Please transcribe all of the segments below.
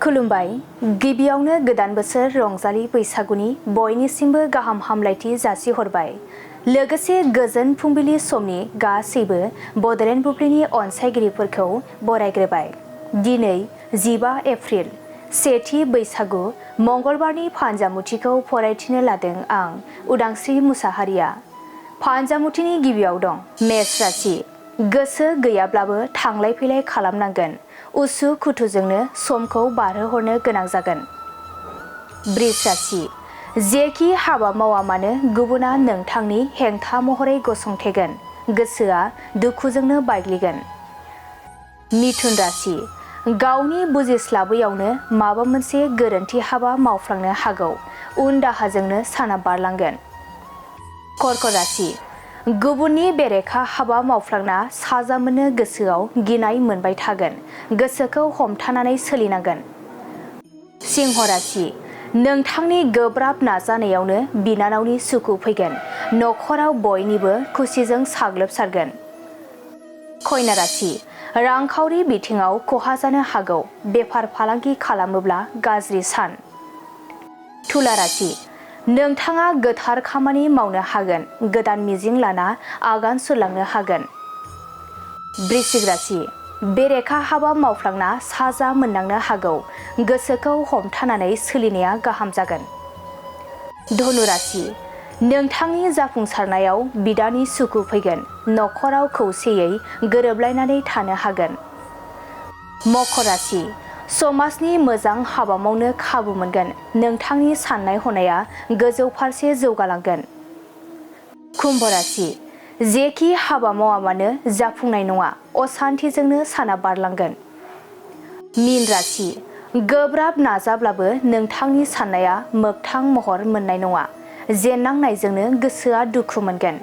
खुलुमबाय गिबियावनो गोदान बोसोर रंजालि बैसागुनि बयनिसिमबो गाहाम हामलायथि जासिहरबाय। लोगोसे गोजोन फुंबिलि समनि गासैबो बड'लेण्ड बुब्लिनि अनसायगिरिफोरखौ बरायग्रोबाय। दिनै 15 एप्रिल सेथि बैसागु मंगलबारनि फानजामुथिखौ फरायथिनो लादों आं उदांस्रि मुसाहारिया। फानजामुथिनि गिबियाव दं मेष राशि। गोसो गैयाब्लाबो थांलाय फैलाय खालामनांगोन। उसु खुथुजोंनो समखौ बारहोहरनो गोनां जागोन। बृष राशि। जेखि हाबा मावा मानो गुबुना नोंथांनि हेंथा महरै गसंथेगोन। गोसोआ दुखुजोंनो बायग्लिगोन। मिथुन राशि। गावनि बुजिस्लाबैयावनो माबा मोनसे गोरोन्थि हाबा मावफ्लांनो हागौ। उन दाहाजोंनो साना बारलांगोन। कर्क राशि। गुबुननि बेरेखा हाबा मावफ्लांना साजा मोननो गोसोआव गिनाय मोनबाय थागोन। गोसोखौ हमथानानै सोलिनांगोन। सिंह राशि। नोंथांनि गोब्राब नाजानायावनो बिनानावनि सुखु फैगोन। नखराव बयनिबो खुसिजों साग्लोबसारगोन। कन्या राशि। रांखावरि बिथिङाव खहा जानो हागौ। बेफार फालांगि खालामोब्ला गाज्रि सान। तुला राशि। नोंथाङा गोथार खामानि मावनो हागोन। गोदान मिजिं लाना आगान सुरलांनो हागोन। वृश्चिक राशि। बेरेखा हाबा मावफ्लांना साजा मोननांनो हागौ। गोसोखौ हमथानानै सोलिनाया गाहाम जागोन। धनु राशि। नोंथांनि जाफुंसारनायाव बिदानि सुखु फैगोन। नखराव खौसेयै गोरोबलायनानै थानो हागोन। मकर राशि। समाजनि मोजां हाबा मावनो खाबु मोनगोन। नोंथांनि साननाय हनाया गोजौ फारसे जौगालांगोन। कुम्भ राशि। जेखि हाबा मावा मानो जाफुंनाय नङा। असान्थिजोंनो साना बारलांगोन। मीन राशि। गोब्राब नाजाब्लाबो नोंथांनि साननाया मोगथां महर मोननाय नङा। जेननांनायजोंनो गोसोआ दुखु मोनगोन।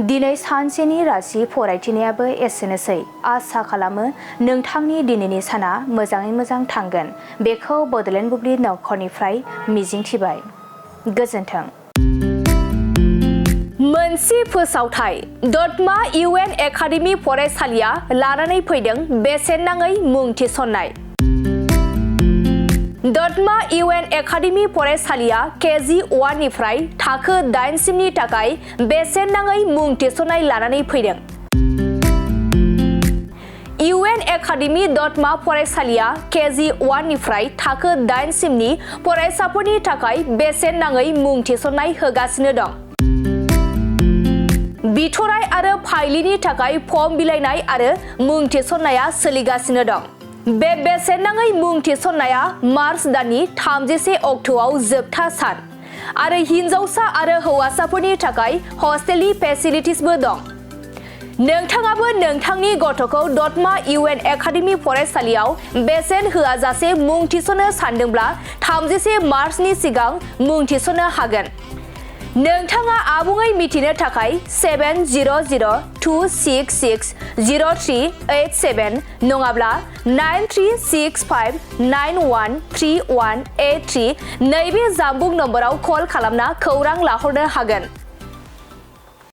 दिनै सानसेनि राशि फरायथिनायाबो एसेनोसै। आसा खालामो नोंथांनि दिनैनि साना मोजाङै मोजां थांगोन। बेखौ बड'लेण्ड बुब्लि नखरनिफ्राय मिजिंथिबाय। गोजोन्थों। मोनसे फोसावथाय दतमा UN एकाडेमि फरायसालिया लानानै फैदों बेसेन नाङै मुं थिसननाय। दतमा UN एकाडेमि फरायसालिया KG 1 निफ्राय थाखो 8 सिमनि थाखाय बेसेन नाङै मुं थिसननाय लानानै फैदों। UN एकाडेमि दतमा फरायसालिया KG 1 निफ्राय थाखो 8 सिमनि फरायसाफोरनि थाखाय बेसेन नाङै मुं थिसननाय होगासिनो दं। बिथराय आरो फाइलिनि थाखाय फर्म बिलाइनाय आरो मुं थिसननाया सोलिगासिनो दं। बे बेसेन नाङै मुं थिसननाया मार्च दाननि 31 अक्ट'आव जोबथा सान आरो हिनजावसा आरो हौवासाफोरनि थाखाय हस्टेलनि फेसिलिटिसबो दं। नोंथाङाबो नोंथांनि गथ'खौ दतमा UN एकाडेमि फरायसालियाव बेसेन होआजासे मुं थिसननो सानदोंब्ला 31 मार्चनि सिगां मुं थिसननो हागोन। नोंथाङा आबुङै मिथिनो थाखाय 7002660387 नङाब्ला 9365913183 नैबे जानबुं नम्बराव कल खालामना खौरां लाहरनो हागोन।